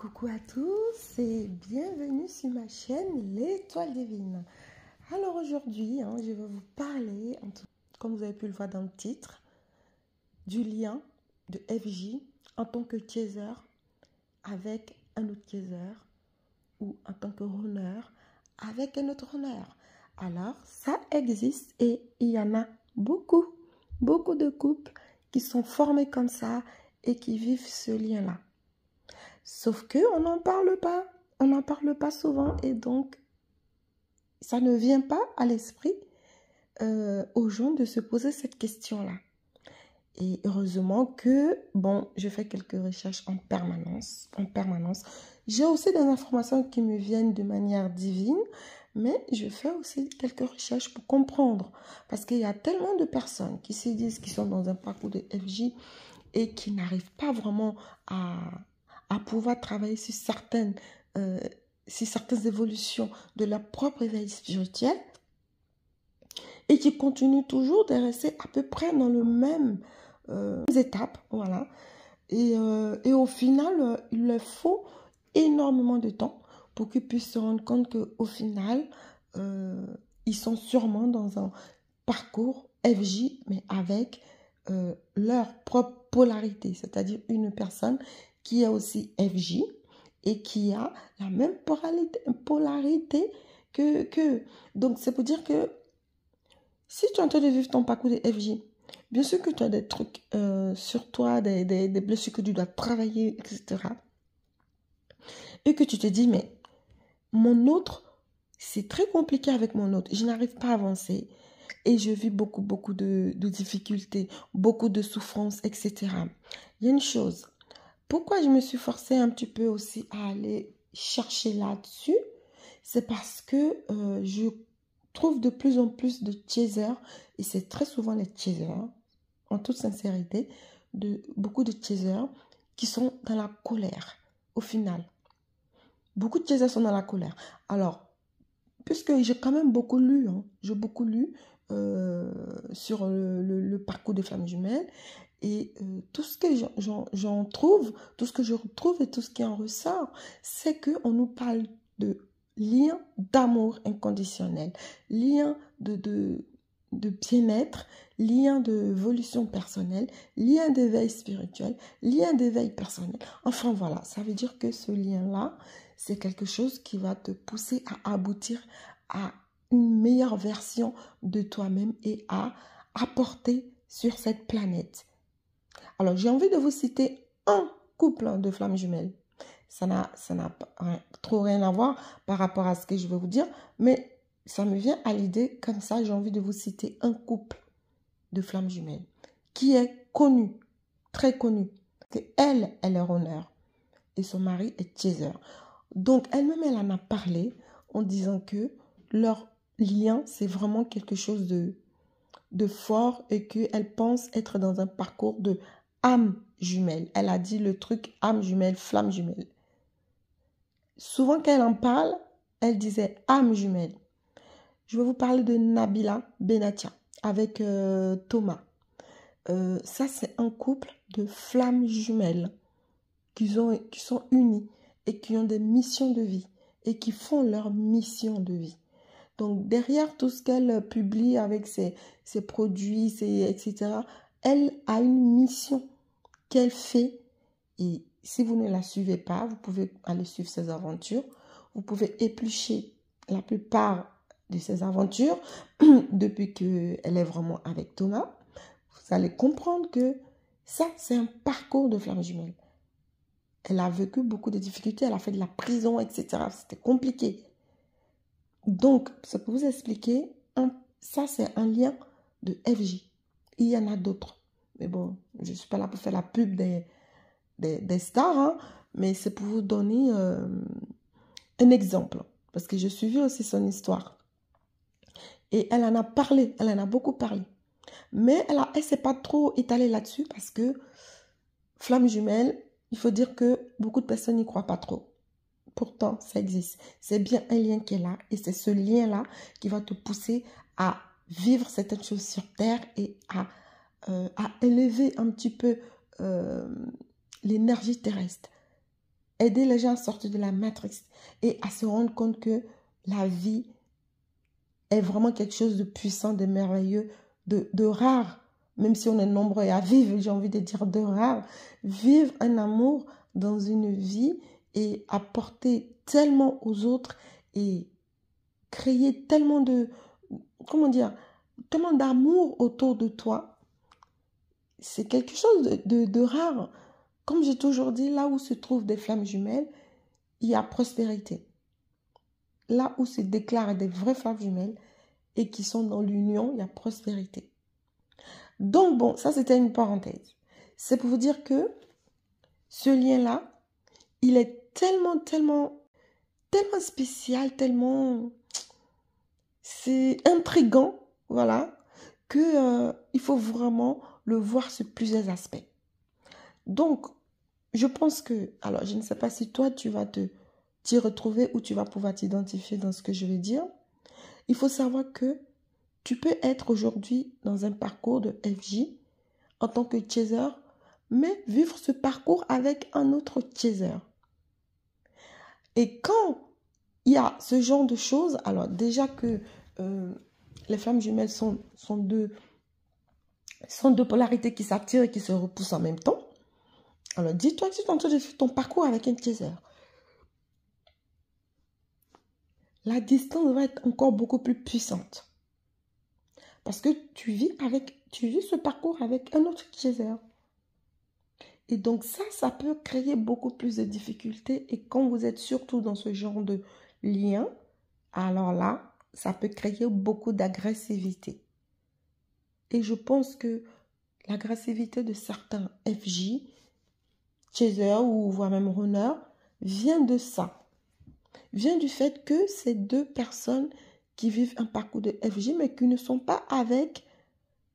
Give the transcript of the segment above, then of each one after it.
Coucou à tous et bienvenue sur ma chaîne L'Étoile Divine. Alors aujourd'hui, je vais vous parler, comme vous avez pu le voir dans le titre, du lien de FJ en tant que chaser avec un autre chaser ou en tant que runner avec un autre runner. Alors ça existe et il y en a beaucoup de couples qui sont formés comme ça et qui vivent ce lien-là. Sauf qu'on n'en parle pas. On n'en parle pas souvent et donc ça ne vient pas à l'esprit aux gens de se poser cette question-là. Et heureusement que, je fais quelques recherches en permanence. J'ai aussi des informations qui me viennent de manière divine, mais je fais aussi quelques recherches pour comprendre. Parce qu'il y a tellement de personnes qui se disent qu'ils sont dans un parcours de FJ et qui n'arrivent pas vraiment à pouvoir travailler sur certaines évolutions de leur propre éveil spirituel et qui continuent toujours de rester à peu près dans le même étapes, voilà. Et au final, il leur faut énormément de temps pour qu'ils puissent se rendre compte qu'au final, ils sont sûrement dans un parcours FJ, mais avec leur propre polarité, c'est-à-dire une personne qui est aussi FJ et qui a la même polarité que. Donc, c'est pour dire que si tu es en train de vivre ton parcours de FJ, bien sûr que tu as des trucs sur toi, des blessures que tu dois travailler, etc. Et que tu te dis, mais mon autre, c'est très compliqué avec mon autre. Je n'arrive pas à avancer. Et je vis beaucoup de difficultés, beaucoup de souffrances, etc. Il y a une chose. Pourquoi je me suis forcée un petit peu aussi à aller chercher là-dessus? C'est parce que je trouve de plus en plus de chasers, et c'est très souvent les chasers, en toute sincérité, beaucoup de chasers qui sont dans la colère, au final. Beaucoup de chasers sont dans la colère. Alors, puisque j'ai quand même beaucoup lu, j'ai beaucoup lu sur le parcours des flammes jumelles, et tout ce que j'en trouve, tout ce que je retrouve et tout ce qui en ressort, c'est qu'on nous parle de lien d'amour inconditionnel, lien de bien-être, lien d'évolution personnelle, lien d'éveil spirituel, lien d'éveil personnel. Enfin voilà, ça veut dire que ce lien-là, c'est quelque chose qui va te pousser à aboutir à une meilleure version de toi-même et à apporter sur cette planète. Alors, j'ai envie de vous citer un couple de flammes jumelles. Ça n'a trop rien à voir par rapport à ce que je vais vous dire, mais ça me vient à l'idée comme ça. J'ai envie de vous citer un couple de flammes jumelles qui est connu, très connu. Elle est runner et son mari est chaser. Donc, elle-même, elle en a parlé en disant que leur lien, c'est vraiment quelque chose de fort et qu'elle pense être dans un parcours de âme jumelle. Elle a dit le truc âme jumelle, flamme jumelle. Souvent, quand elle en parle, elle disait âme jumelle. Je vais vous parler de Nabila Benatia avec Thomas. Ça, c'est un couple de flammes jumelles qui sont unis et qui ont des missions de vie et qui font leur mission de vie. Donc, derrière tout ce qu'elle publie avec ses produits, etc., elle a une mission qu'elle fait. Et si vous ne la suivez pas, vous pouvez aller suivre ses aventures. Vous pouvez éplucher la plupart de ses aventures depuis qu'elle est vraiment avec Thomas. Vous allez comprendre que ça, c'est un parcours de flamme jumelle. Elle a vécu beaucoup de difficultés. Elle a fait de la prison, etc. C'était compliqué. Donc, ça peut vous expliquer, ça c'est un lien de FJ. Il y en a d'autres. Mais bon, je ne suis pas là pour faire la pub des stars, mais c'est pour vous donner un exemple. Parce que j'ai suivi aussi son histoire. Et elle en a parlé, elle en a beaucoup parlé. Mais elle ne s'est pas trop étalée là-dessus parce que flamme jumelle, il faut dire que beaucoup de personnes n'y croient pas trop. Pourtant, ça existe. C'est bien un lien qui est là. Et c'est ce lien-là qui va te pousser à vivre certaines choses sur Terre et à élever un petit peu l'énergie terrestre. aider les gens à sortir de la matrice et à se rendre compte que la vie est vraiment quelque chose de puissant, de merveilleux, de rare. Même si on est nombreux à vivre, j'ai envie de dire de rare. Vivre un amour dans une vie et apporter tellement aux autres et créer tellement de, comment dire, tellement d'amour autour de toi. C'est quelque chose de rare. Comme j'ai toujours dit, là où se trouvent des flammes jumelles, il y a prospérité. Là où se déclarent des vraies flammes jumelles et qui sont dans l'union, il y a prospérité. Donc bon, ça c'était une parenthèse. C'est pour vous dire que ce lien-là, il est tellement spécial, tellement... C'est intriguant, voilà, que il faut vraiment le voir sur plusieurs aspects. Donc, je pense que... Alors, je ne sais pas si toi, tu vas t'y retrouver ou tu vas pouvoir t'identifier dans ce que je vais dire. Il faut savoir que tu peux être aujourd'hui dans un parcours de FJ en tant que chaser, mais vivre ce parcours avec un autre chaser. Et quand il y a ce genre de choses, alors déjà que les flammes jumelles sont deux polarités qui s'attirent et qui se repoussent en même temps. Alors dis-toi que tu es en train de faire ton parcours avec un chaser. La distance va être encore beaucoup plus puissante. Parce que tu vis ce parcours avec un autre chaser. Et donc ça peut créer beaucoup plus de difficultés. Et quand vous êtes surtout dans ce genre de lien, alors là, ça peut créer beaucoup d'agressivité. Et je pense que l'agressivité de certains FJ, chaser ou voire même runner, vient de ça. Vient du fait que c'est deux personnes qui vivent un parcours de FJ, mais qui ne sont pas avec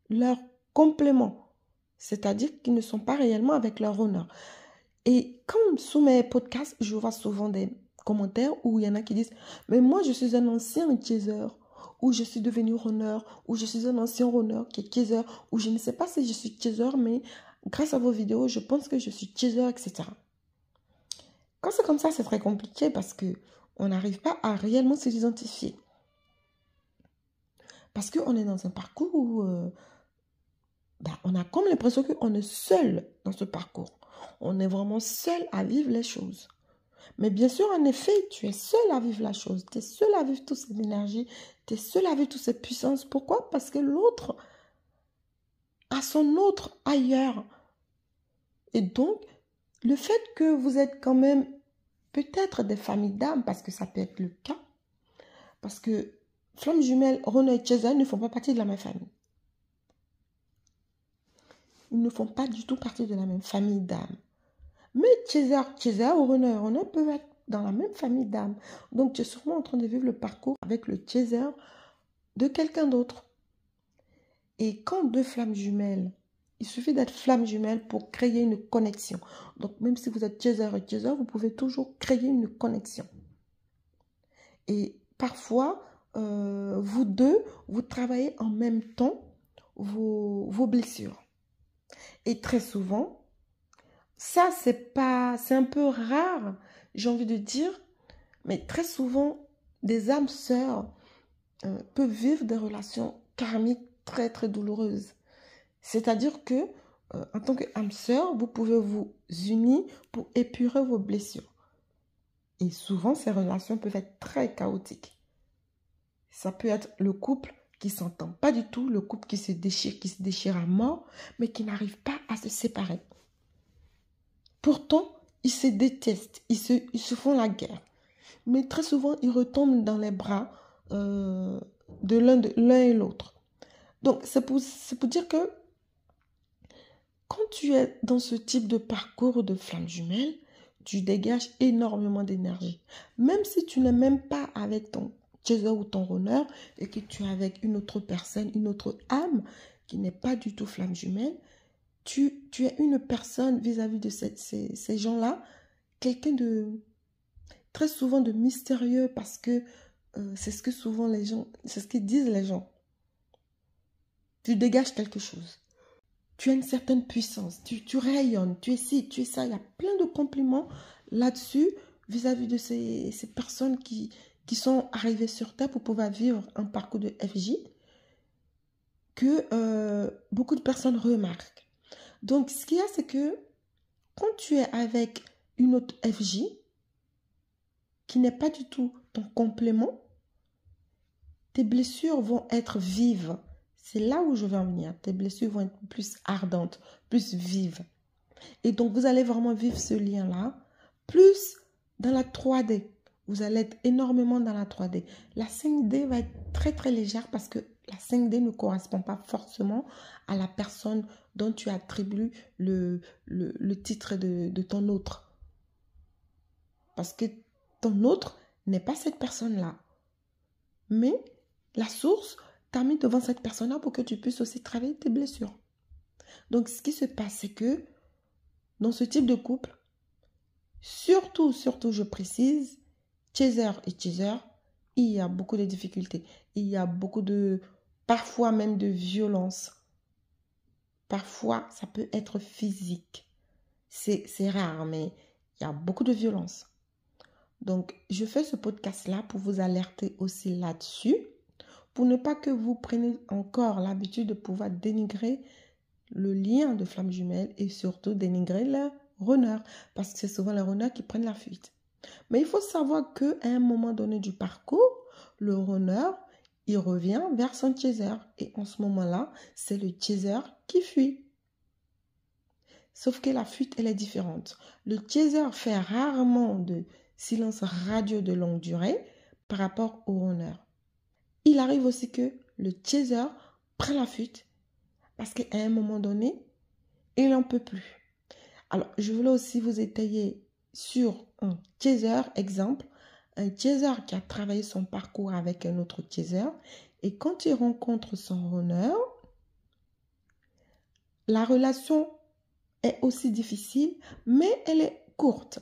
leur complément. C'est-à-dire qu'ils ne sont pas réellement avec leur runner. Et comme sous mes podcasts, je vois souvent des commentaires où il y en a qui disent « Mais moi, je suis un ancien chaser, ou je suis devenu runner, ou je suis un ancien runner qui est chaser, ou je ne sais pas si je suis chaser, mais grâce à vos vidéos, je pense que je suis chaser, etc. » Quand c'est comme ça, c'est très compliqué parce qu'on n'arrive pas à réellement s'identifier. Parce qu'on est dans un parcours où on a comme l'impression qu'on est seul dans ce parcours. On est vraiment seul à vivre les choses. Mais bien sûr, en effet, tu es seul à vivre la chose. Tu es seul à vivre toute cette énergie. Tu es seul à vivre toute cette puissance. Pourquoi? Parce que l'autre a son autre ailleurs. Et donc, le fait que vous êtes quand même peut-être des familles d'âmes, parce que ça peut être le cas, parce que flammes jumelles, runner et chaser ne font pas partie de la même famille. Ils ne font pas du tout partie de la même famille d'âmes. Mais chaser ou runner peuvent être dans la même famille d'âmes. Donc, tu es sûrement en train de vivre le parcours avec le chaser de quelqu'un d'autre. Et quand deux flammes jumelles, il suffit d'être flammes jumelles pour créer une connexion. Donc, même si vous êtes chaser et chaser, vous pouvez toujours créer une connexion. Et parfois, vous deux, vous travaillez en même temps vos blessures. Et très souvent, ça, c'est un peu rare, j'ai envie de dire, mais très souvent, des âmes sœurs peuvent vivre des relations karmiques très, très douloureuses. C'est-à-dire que, en tant qu'âme sœur, vous pouvez vous unir pour épurer vos blessures. Et souvent, ces relations peuvent être très chaotiques. Ça peut être le couple qui ne s'entend pas du tout, le couple qui se déchire à mort, mais qui n'arrive pas à se séparer. Pourtant, ils se détestent, ils se font la guerre. Mais très souvent, ils retombent dans les bras de l'un et l'autre. Donc, c'est pour dire que quand tu es dans ce type de parcours de flammes jumelles, tu dégages énormément d'énergie. Même si tu n'es même pas avec ton chaser ou ton runner et que tu es avec une autre personne, une autre âme qui n'est pas du tout flamme jumelle, tu es une personne vis-à-vis de ces gens-là, quelqu'un de très souvent de mystérieux parce que c'est ce que souvent les gens, c'est ce qu'ils disent les gens. Tu dégages quelque chose. tu as une certaine puissance, tu rayonnes, tu es ci, tu es ça. Il y a plein de compliments là-dessus vis-à-vis de ces personnes qui sont arrivées sur Terre pour pouvoir vivre un parcours de FJ que beaucoup de personnes remarquent. Donc, ce qu'il y a, c'est que quand tu es avec une autre FJ qui n'est pas du tout ton complément, tes blessures vont être vives. C'est là où je veux en venir. Tes blessures vont être plus ardentes, plus vives. Et donc, vous allez vraiment vivre ce lien-là, plus dans la 3D. Vous allez être énormément dans la 3D. La 5D va être très, très légère parce que la 5D ne correspond pas forcément à la personne dont tu attribues le titre de ton autre. Parce que ton autre n'est pas cette personne-là. Mais la source t'a mis devant cette personne-là pour que tu puisses aussi travailler tes blessures. Donc, ce qui se passe, c'est que dans ce type de couple, surtout, je précise, chaser et chaser, il y a beaucoup de difficultés. Il y a beaucoup de, parfois même de violence. Parfois, ça peut être physique. C'est rare, mais il y a beaucoup de violence. Donc, je fais ce podcast-là pour vous alerter aussi là-dessus, pour ne pas que vous preniez encore l'habitude de pouvoir dénigrer le lien de flamme jumelle et surtout dénigrer le runner, parce que c'est souvent les runners qui prennent la fuite. Mais il faut savoir qu'à un moment donné du parcours, le runner, il revient vers son chaser. Et en ce moment-là, c'est le chaser qui fuit. Sauf que la fuite, elle est différente. Le chaser fait rarement de silence radio de longue durée par rapport au runner. Il arrive aussi que le chaser prend la fuite parce qu'à un moment donné, il n'en peut plus. Alors, je voulais aussi vous étayer sur un chaser, exemple, un chaser qui a travaillé son parcours avec un autre chaser et quand il rencontre son runner, la relation est aussi difficile, mais elle est courte.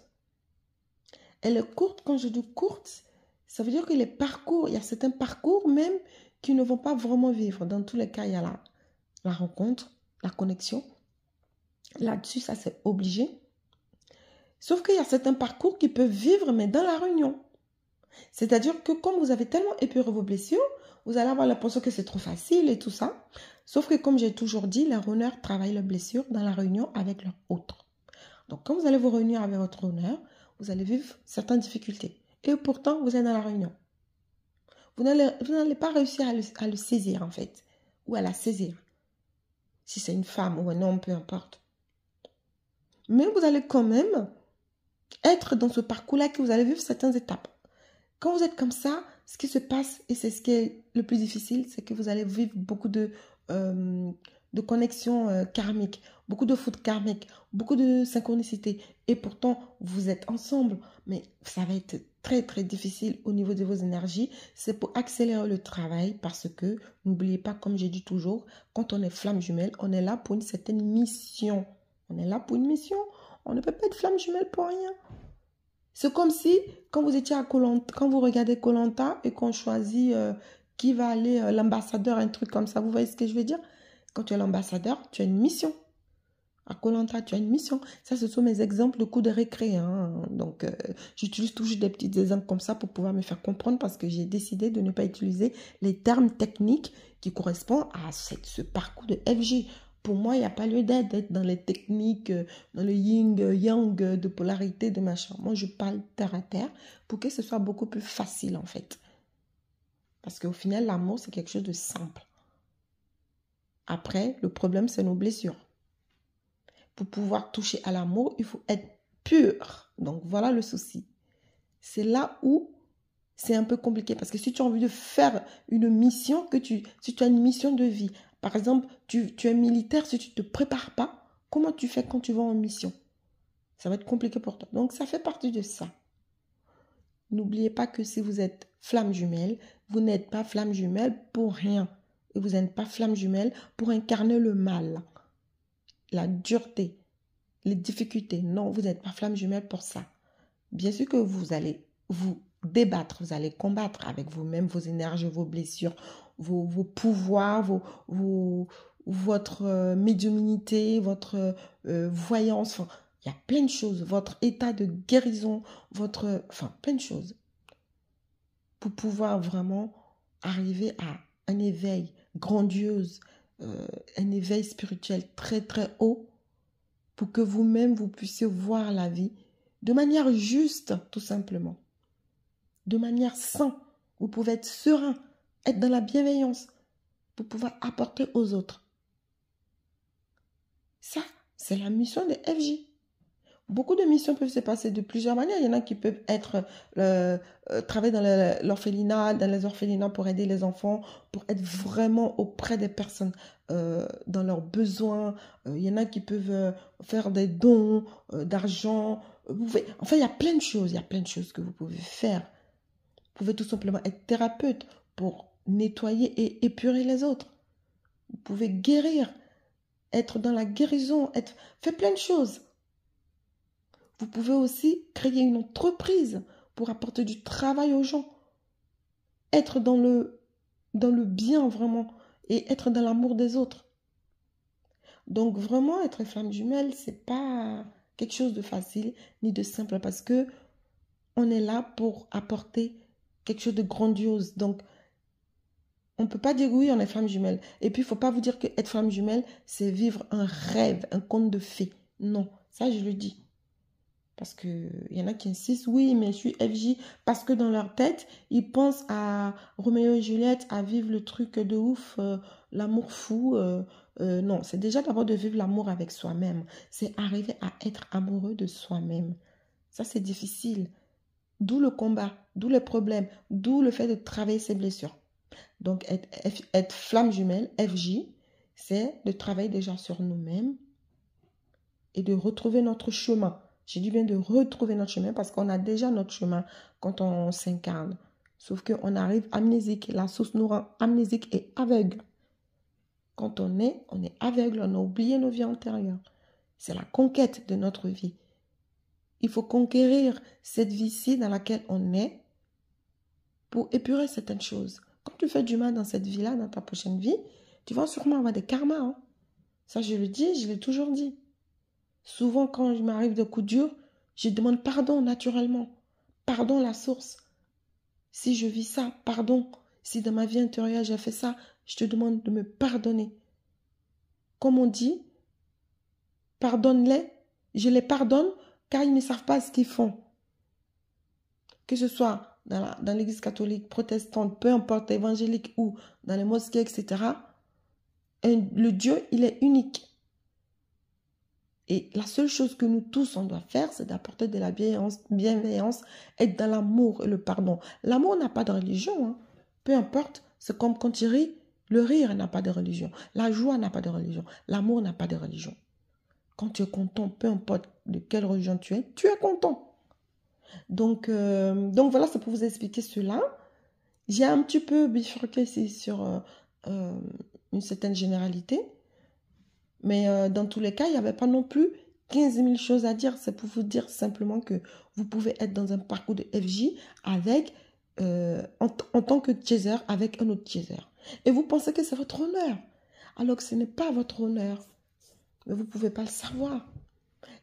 Elle est courte, quand je dis courte, ça veut dire que les parcours, il y a certains parcours même qui ne vont pas vraiment vivre. Dans tous les cas, il y a la rencontre, la connexion. Là-dessus, ça c'est obligé. Sauf qu'il y a certains parcours qui peuvent vivre, mais dans la réunion. C'est-à-dire que comme vous avez tellement épuré vos blessures, vous allez avoir l'impression que c'est trop facile et tout ça. Sauf que comme j'ai toujours dit, les runners travaillent leurs blessures dans la réunion avec leur autre. Donc quand vous allez vous réunir avec votre runner, vous allez vivre certaines difficultés. Et pourtant, vous êtes dans la réunion. Vous n'allez pas réussir à le saisir en fait. Ou à la saisir. Si c'est une femme ou un homme, peu importe. Mais vous allez quand même être dans ce parcours-là que vous allez vivre certaines étapes. Quand vous êtes comme ça, ce qui se passe, et c'est ce qui est le plus difficile, c'est que vous allez vivre beaucoup de connexions karmiques, beaucoup de foot karmique, beaucoup de synchronicité. Et pourtant, vous êtes ensemble, mais ça va être très, très difficile au niveau de vos énergies. C'est pour accélérer le travail parce que, n'oubliez pas, comme j'ai dit toujours, quand on est flamme jumelle, on est là pour une certaine mission. On est là pour une mission. On ne peut pas être flamme jumelle pour rien. C'est comme si, quand vous étiez à Koh-Lanta, quand vous regardez Koh-Lanta et qu'on choisit qui va aller, l'ambassadeur, un truc comme ça, vous voyez ce que je veux dire? Quand tu es l'ambassadeur, tu as une mission. À Koh-Lanta, tu as une mission. Ça, ce sont mes exemples de cours de récré. Hein. Donc, j'utilise toujours des petits exemples comme ça pour pouvoir me faire comprendre parce que j'ai décidé de ne pas utiliser les termes techniques qui correspondent à ce parcours de FJ. Pour moi, il n'y a pas lieu d'être dans les techniques, dans le yin, yang, de polarité, de machin. Moi, je parle terre à terre pour que ce soit beaucoup plus facile, en fait. Parce qu'au final, l'amour, c'est quelque chose de simple. Après, le problème, c'est nos blessures. Pour pouvoir toucher à l'amour, il faut être pur. Donc, voilà le souci. C'est là où c'est un peu compliqué. Parce que si tu as envie de faire une mission, si tu as une mission de vie, par exemple, tu es militaire, si tu ne te prépares pas, comment tu fais quand tu vas en mission? Ça va être compliqué pour toi. Donc, ça fait partie de ça. N'oubliez pas que si vous êtes flamme jumelle, vous n'êtes pas flamme jumelle pour rien. Et vous n'êtes pas flamme jumelle pour incarner le mal, la dureté, les difficultés. Non, vous n'êtes pas flamme jumelle pour ça. Bien sûr que vous allez vous débattre, vous allez combattre avec vous-même, vos énergies, vos blessures, vos pouvoirs, votre médiumnité, votre voyance, enfin, il y a plein de choses, votre état de guérison, enfin, plein de choses, pour pouvoir vraiment arriver à un éveil grandiose, un éveil spirituel très très haut, pour que vous-même vous puissiez voir la vie de manière juste, tout simplement, de manière saine. Vous pouvez être serein, être dans la bienveillance, pour pouvoir apporter aux autres. Ça, c'est la mission des FJ. Beaucoup de missions peuvent se passer de plusieurs manières. Il y en a qui peuvent être travailler dans l'orphelinat, dans les orphelinats pour aider les enfants, pour être vraiment auprès des personnes dans leurs besoins. Il y en a qui peuvent faire des dons d'argent. Enfin, il y a plein de choses. Il y a plein de choses que vous pouvez faire. Vous pouvez tout simplement être thérapeute pour nettoyer et épurer les autres. Vous pouvez guérir, être dans la guérison, faire plein de choses. Vous pouvez aussi créer une entreprise pour apporter du travail aux gens. Être dans le bien vraiment et être dans l'amour des autres. Donc vraiment, être flamme jumelle, c'est pas quelque chose de facile ni de simple parce que on est là pour apporter quelque chose de grandiose. Donc, on ne peut pas dire oui, on est flamme jumelle. Et puis, il ne faut pas vous dire que être flamme jumelle, c'est vivre un rêve, un conte de fées. Non, ça, je le dis. Parce qu'il y en a qui insistent, oui, mais je suis FJ. Parce que dans leur tête, ils pensent à Roméo et Juliette, à vivre le truc de ouf, l'amour fou. Non, c'est déjà d'abord de vivre l'amour avec soi-même. C'est arriver à être amoureux de soi-même. Ça, c'est difficile. D'où le combat, d'où les problèmes, d'où le fait de travailler ses blessures. Donc, être flamme jumelle, FJ, c'est de travailler déjà sur nous-mêmes et de retrouver notre chemin. J'ai dit bien de retrouver notre chemin parce qu'on a déjà notre chemin quand on s'incarne. Sauf qu'on arrive amnésique. La source nous rend amnésique et aveugle. Quand on est aveugle, on a oublié nos vies antérieures. C'est la conquête de notre vie. Il faut conquérir cette vie-ci dans laquelle on est pour épurer certaines choses. Quand tu fais du mal dans cette vie-là, dans ta prochaine vie, tu vas sûrement avoir des karmas. Hein. Ça, je le dis, je l'ai toujours dit. Souvent, quand il m'arrive des coups durs, je demande pardon naturellement. Pardon la source. Si je vis ça, pardon. Si dans ma vie intérieure, j'ai fait ça, je te demande de me pardonner. Comme on dit, pardonne-les. Je les pardonne car ils ne savent pas ce qu'ils font. Que ce soit dans l'église catholique, protestante, peu importe, évangélique ou dans les mosquées, etc. Le Dieu, il est unique. Et la seule chose que nous tous, on doit faire, c'est d'apporter de la bienveillance, être dans l'amour et le pardon. L'amour n'a pas de religion. Hein. Peu importe, c'est comme quand tu ris, le rire n'a pas de religion. La joie n'a pas de religion. L'amour n'a pas de religion. Quand tu es content, peu importe de quelle religion tu es content. Donc voilà, c'est pour vous expliquer cela. J'ai un petit peu bifurqué ici sur une certaine généralité. Mais dans tous les cas, il n'y avait pas non plus 15 000 choses à dire. C'est pour vous dire simplement que vous pouvez être dans un parcours de FJ avec, en tant que chaser avec un autre chaser. Et vous pensez que c'est votre honneur. Alors que ce n'est pas votre honneur. Mais vous ne pouvez pas le savoir.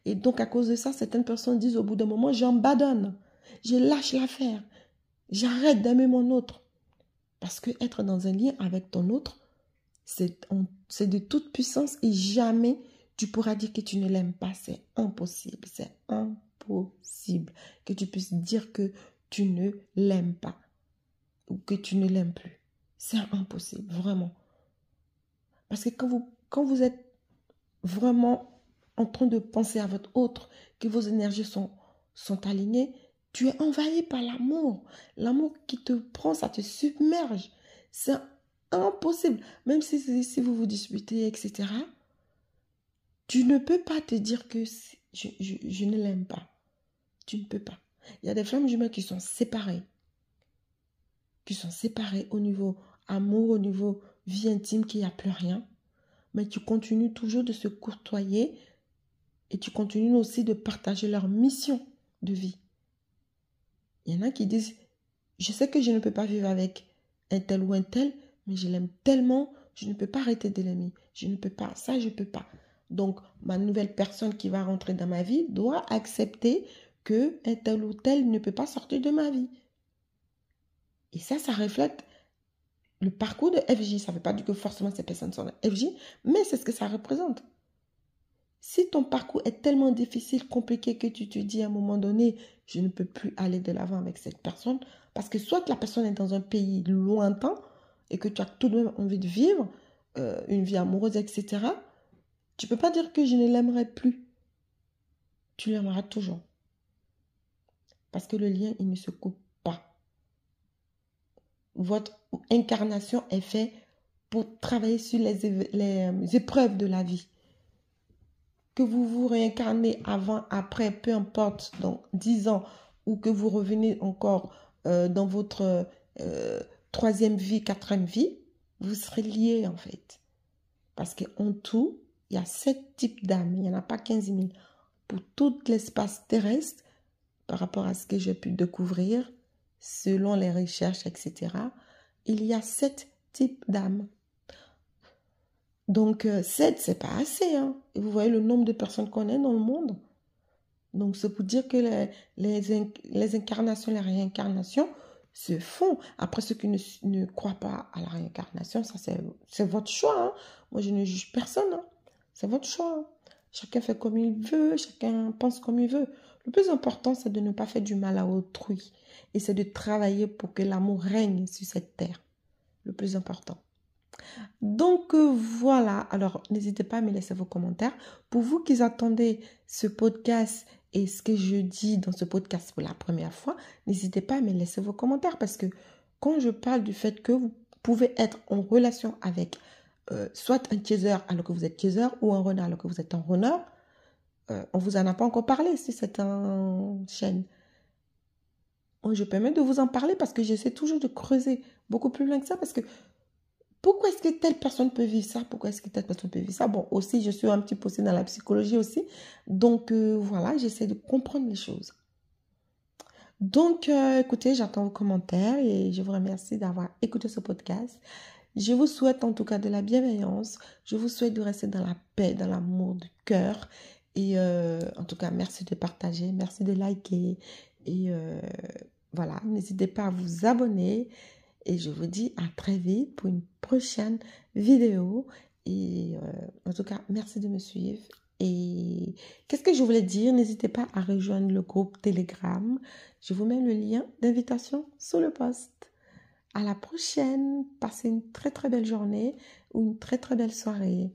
Et donc, à cause de ça, certaines personnes disent au bout d'un moment, j'en badonne. Je lâche l'affaire. J'arrête d'aimer mon autre. Parce que être dans un lien avec ton autre, c'est de toute puissance et jamais tu pourras dire que tu ne l'aimes pas. C'est impossible. C'est impossible que tu puisses dire que tu ne l'aimes pas ou que tu ne l'aimes plus. C'est impossible, vraiment. Parce que quand vous êtes vraiment en train de penser à votre autre, que vos énergies sont alignées, tu es envahi par l'amour. L'amour qui te prend, ça te submerge. C'est impossible. Même si vous vous disputez, etc., tu ne peux pas te dire que je ne l'aime pas. Tu ne peux pas. Il y a des flammes jumelles qui sont séparées. Qui sont séparées au niveau amour, au niveau vie intime, qu'il n'y a plus rien. Mais tu continues toujours de se courtoyer et tu continues aussi de partager leur mission de vie. Il y en a qui disent, je sais que je ne peux pas vivre avec un tel ou un tel, mais je l'aime tellement, je ne peux pas arrêter de l'aimer. Je ne peux pas. Ça, je ne peux pas. Donc, ma nouvelle personne qui va rentrer dans ma vie doit accepter que un tel ou tel ne peut pas sortir de ma vie. Et ça reflète le parcours de FJ. Ça ne veut pas dire que forcément ces personnes sont FJ, mais c'est ce que ça représente. Si ton parcours est tellement difficile, compliqué, que tu te dis à un moment donné, je ne peux plus aller de l'avant avec cette personne, parce que soit la personne est dans un pays lointain et que tu as tout de même envie de vivre une vie amoureuse, etc., tu ne peux pas dire que je ne l'aimerai plus. Tu l'aimeras toujours. Parce que le lien, il ne se coupe pas. Votre incarnation est faite pour travailler sur les épreuves de la vie. Que vous vous réincarnez avant, après, peu importe, dans 10 ans, ou que vous revenez encore dans votre troisième vie, quatrième vie, vous serez liés en fait. Parce qu'en tout, il y a 7 types d'âmes. Il n'y en a pas 15 000. Pour tout l'espace terrestre, par rapport à ce que j'ai pu découvrir, selon les recherches, etc., il y a 7 types d'âmes. Donc, 7, c'est pas assez. Hein. Et vous voyez le nombre de personnes qu'on est dans le monde. Donc, c'est pour dire que les incarnations, les réincarnations se font. Après, ceux qui ne croient pas à la réincarnation, ça, c'est votre choix. Hein. Moi, je ne juge personne. Hein. C'est votre choix. Hein. Chacun fait comme il veut, chacun pense comme il veut. Le plus important, c'est de ne pas faire du mal à autrui. Et c'est de travailler pour que l'amour règne sur cette terre. Le plus important. Donc voilà, alors n'hésitez pas à me laisser vos commentaires. Pour vous qui attendez ce podcast et ce que je dis dans ce podcast pour la première fois, n'hésitez pas à me laisser vos commentaires parce que quand je parle du fait que vous pouvez être en relation avec soit un chaser alors que vous êtes chaser ou un runner alors que vous êtes un runner, on vous en a pas encore parlé si c'est une chaîne. Je permets de vous en parler parce que j'essaie toujours de creuser beaucoup plus loin que ça parce que pourquoi est-ce que telle personne peut vivre ça? Pourquoi est-ce que telle personne peut vivre ça? Bon, aussi, je suis un petit peu aussi dans la psychologie aussi. Donc, voilà, j'essaie de comprendre les choses. Donc, écoutez, j'attends vos commentaires et je vous remercie d'avoir écouté ce podcast. Je vous souhaite en tout cas de la bienveillance. Je vous souhaite de rester dans la paix, dans l'amour du cœur. Et en tout cas, merci de partager, merci de liker. Et voilà, n'hésitez pas à vous abonner. Et je vous dis à très vite pour une prochaine vidéo. Et en tout cas, merci de me suivre. Et qu'est-ce que je voulais dire? N'hésitez pas à rejoindre le groupe Telegram. Je vous mets le lien d'invitation sous le post. À la prochaine. Passez une très très belle journée ou une très très belle soirée.